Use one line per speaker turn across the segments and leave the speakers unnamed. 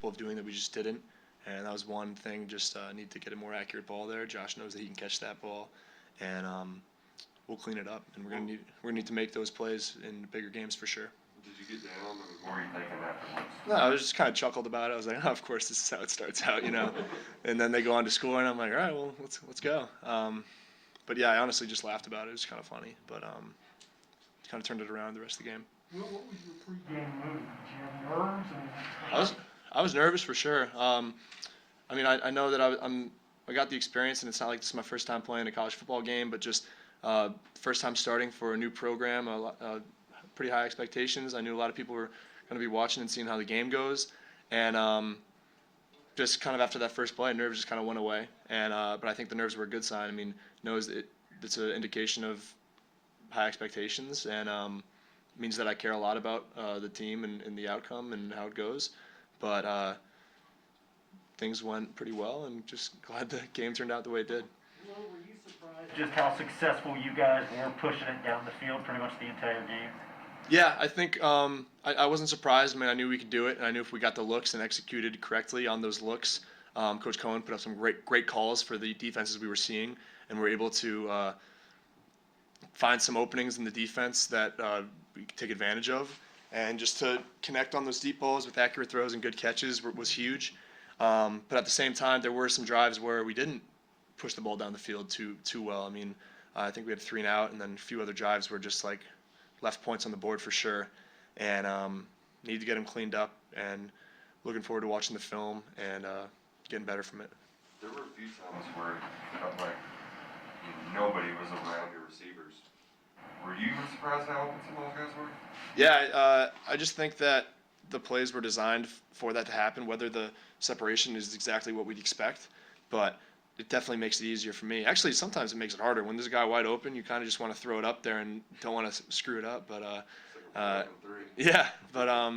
capable of doing that we just didn't. And that was one thing. Just need to get a more accurate ball there. Josh knows that he can catch that ball, and we'll clean it up. And we're gonna need to make those plays in bigger games for sure.
Did you get down, or were you thinking afterwards?
No, I was just kind of chuckled about it. I was like, oh, of course, this is how it starts out, And then they go on to score, and I'm like, all right, well, let's go. But yeah, I honestly just laughed about it. It was kind of funny, but kind of turned it around the rest of the game.
What was your pregame mood? Did you have nerves?
I was nervous for sure. I mean, I know that I got the experience, and it's not like this is my first time playing a college football game, but just first time starting for a new program, pretty high expectations. I knew a lot of people were going to be watching and seeing how the game goes, and just kind of after that first play, nerves just kind of went away. And but I think the nerves were a good sign. I mean, it's an indication of high expectations, and means that I care a lot about the team and the outcome and how it goes. But things went pretty well, and just glad the game turned out the way it did.
Well, were you surprised just how successful you guys were pushing it down the field pretty much the entire game?
Yeah, I think I wasn't surprised. I mean, I knew we could do it, and I knew if we got the looks and executed correctly on those looks, Coach Cohen put up some great calls for the defenses we were seeing, and we were able to find some openings in the defense that we could take advantage of. And just to connect on those deep balls with accurate throws and good catches was huge. But at the same time, there were some drives where we didn't push the ball down the field too well. I mean, I think we had 3 and out, and then a few other drives were just like left points on the board for sure. And need to get them cleaned up, and looking forward to watching the film and getting better from it.
There were a few times where it felt like nobody was around your receivers. Were you surprised how open some of those guys were?
Yeah, I just think that the plays were designed for that to happen, whether the separation is exactly what we'd expect, but it definitely makes it easier for me. Actually, sometimes it makes it harder. When there's a guy wide open, you kind of just want to throw it up there and don't want to screw it up. But yeah, but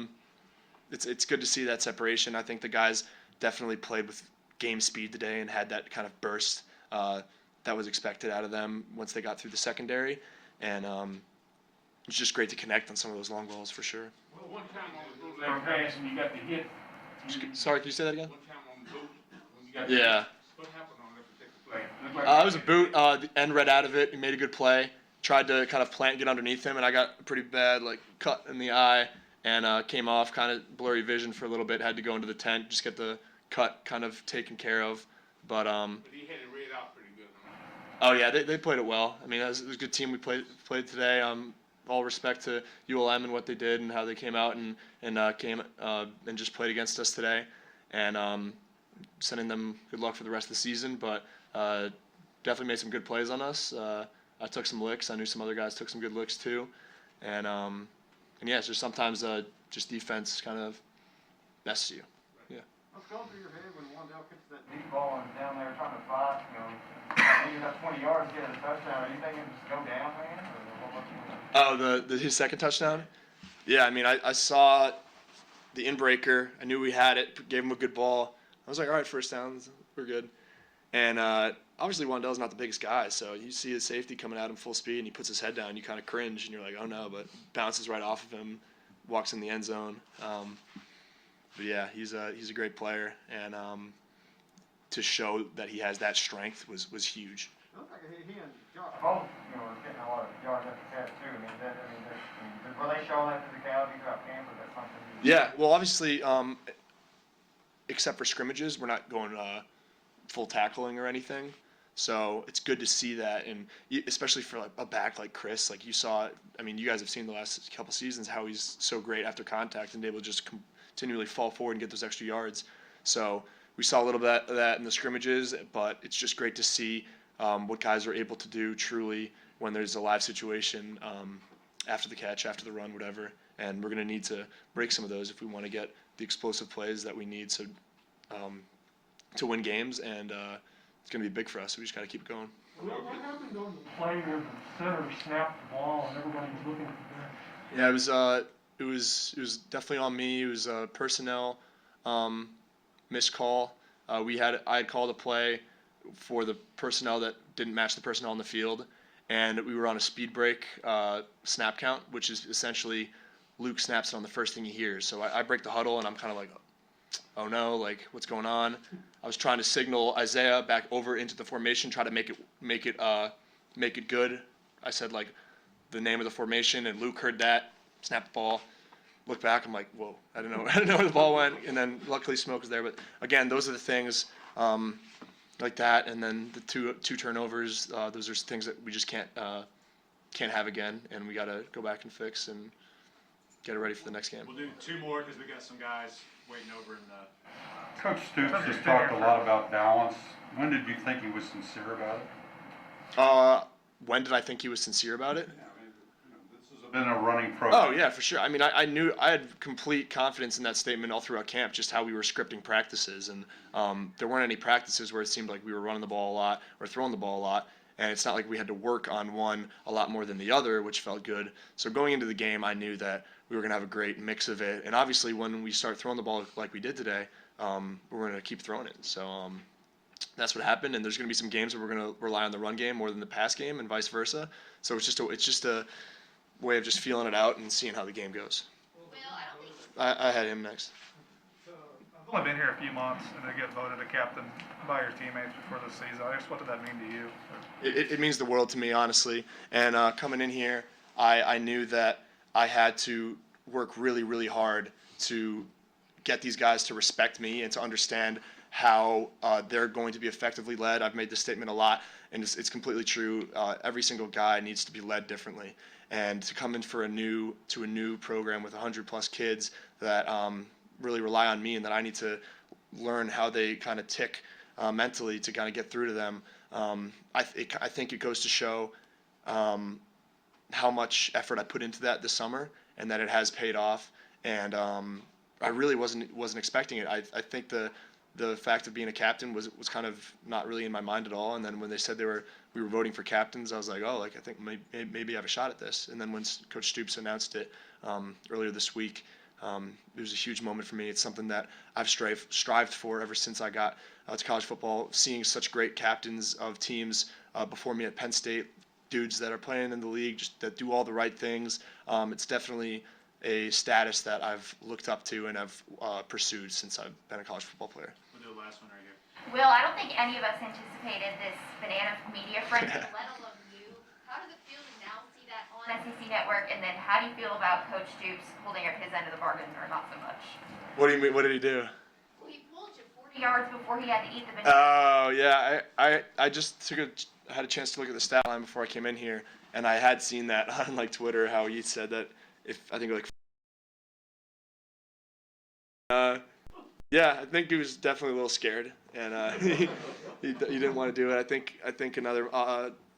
it's good to see that separation. I think the guys definitely played with game speed today and had that kind of burst that was expected out of them once they got through the secondary. And it's just great to connect on some of those long balls for sure.
Well, one time on the boot leg pass when you got the hit.
Sorry, can you say that again?
One time on the boot when you got the
hit.
What happened on that particular play?
It was a boot. The end read out of it. He made a good play. Tried to kind of plant and get underneath him, and I got a pretty bad cut in the eye and came off, kind of blurry vision for a little bit. Had to go into the tent, just get the cut kind of taken care of. But
he had it read out pretty good.
Oh yeah, they played it well. I mean, it was a good team we played today. All respect to ULM and what they did and how they came out and came and just played against us today, and sending them good luck for the rest of the season. But definitely made some good plays on us. I took some licks. I knew some other guys took some good licks too, and yeah, it's just sometimes just defense kind of messes you. Yeah.
What's going through your head when Wandell gets that deep ball and down there trying to fight? You have 20 yards to get a touchdown. Are you thinking just go down, man?
Oh, his second touchdown? Yeah, I mean, I saw the inbreaker. I knew we had it. Gave him a good ball. I was like, all right, first down, we're good. And obviously, Wandell's not the biggest guy, so you see his safety coming at him full speed, and he puts his head down. You kind of cringe, and you're like, oh no, but bounces right off of him, walks in the end zone. But yeah, he's a great player, and to show that he has that strength was huge.
It looks like he and Josh both, getting a lot of yards at the catch too. Were they showing that physicality throughout camp, or that's something?
Yeah, well, obviously, except for scrimmages, we're not going full tackling or anything. So it's good to see that, and especially for a back like Chris, like you saw. I mean, you guys have seen the last couple seasons how he's so great after contact and able to just continually fall forward and get those extra yards. So we saw a little bit of that in the scrimmages, but it's just great to see what guys are able to do truly when there's a live situation after the catch, after the run, whatever. And we're going to need to break some of those if we want to get the explosive plays that we need to win games, and it's going to be big for us, so we just got to keep it going.
What happened on the play where the center snapped the ball and everybody was looking at the bench?
Yeah, it was definitely on me. It was a personnel missed call. I had called a play for the personnel that didn't match the personnel on the field, and we were on a speed break snap count, which is essentially Luke snaps it on the first thing he hears. So I break the huddle, and I'm kind of like, oh no, like what's going on? I was trying to signal Isaiah back over into the formation, try to make it good. I said like the name of the formation, and Luke heard that, snapped the ball. Look back, I'm like, whoa, I don't know, I don't know where the ball went, and then luckily Smoke was there. But again, those are the things like that, and then the two turnovers. Those are things that we just can't have again, and we got to go back and fix and get it ready for the next game.
We'll do 2 more because we got some guys waiting over in the.
Coach Stoops has talked a lot about balance. When did you think he was sincere about it?
When did I think he was sincere about it?
This has been a running program.
Oh yeah, for sure. I mean, I knew I had complete confidence in that statement all throughout camp, just how we were scripting practices, and there weren't any practices where it seemed like we were running the ball a lot or throwing the ball a lot, and it's not like we had to work on one a lot more than the other, which felt good. So going into the game, I knew that we were going to have a great mix of it, and obviously when we start throwing the ball like we did today, we're going to keep throwing it. So that's what happened, and there's going to be some games where we're going to rely on the run game more than the pass game, and vice versa. So it's just a way of just feeling it out and seeing how the game goes. I had him next.
So, I've only been here a few months, and to get voted a captain by your teammates before the season, I guess what did that mean to you?
It means the world to me, honestly. And coming in here, I knew that I had to work really, really hard to get these guys to respect me and to understand how they're going to be effectively led. I've made this statement a lot, and it's completely true. Every single guy needs to be led differently. And to come in for a new program with 100+ kids that really rely on me, and that I need to learn how they kind of tick mentally to kind of get through to them. I think it goes to show how much effort I put into that this summer, and that it has paid off. And I really wasn't expecting it. I think the fact of being a captain was kind of not really in my mind at all. And then when they said we were voting for captains, I was like, oh, like I think maybe I have a shot at this. And then when Coach Stoops announced it earlier this week, it was a huge moment for me. It's something that I've strived for ever since I got to college football, seeing such great captains of teams before me at Penn State, dudes that are playing in the league, just that do all the right things. It's definitely a status that I've looked up to and have pursued since I've been a college football player.
We'll do the last one right here.
Will, I don't think any of us anticipated this banana media frenzy, let alone you. How does it feel to now see that on SEC Network, and then how do you feel about Coach Stoops holding up his end of the bargain, or not so much?
What do you mean? What did he do?
Well, he pulled you 40 yards before he had to eat the banana.
Oh yeah, I just had a chance to look at the stat line before I came in here, and I had seen that on like Twitter, how he said that I yeah, I think he was definitely a little scared, and he didn't want to do it. I think another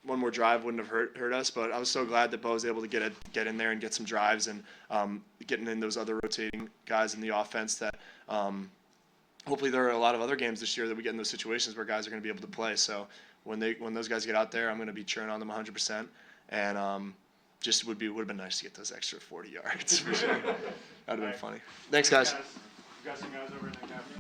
one more drive wouldn't have hurt us, but I was so glad that Bo was able to get in there and get some drives, and getting in those other rotating guys in the offense that hopefully there are a lot of other games this year that we get in those situations where guys are going to be able to play. So when those guys get out there, I'm going to be cheering on them 100%, and just would have been nice to get those extra 40 yards for sure. That would have been funny. Thanks, guys.
You got some guys over in the cabinet?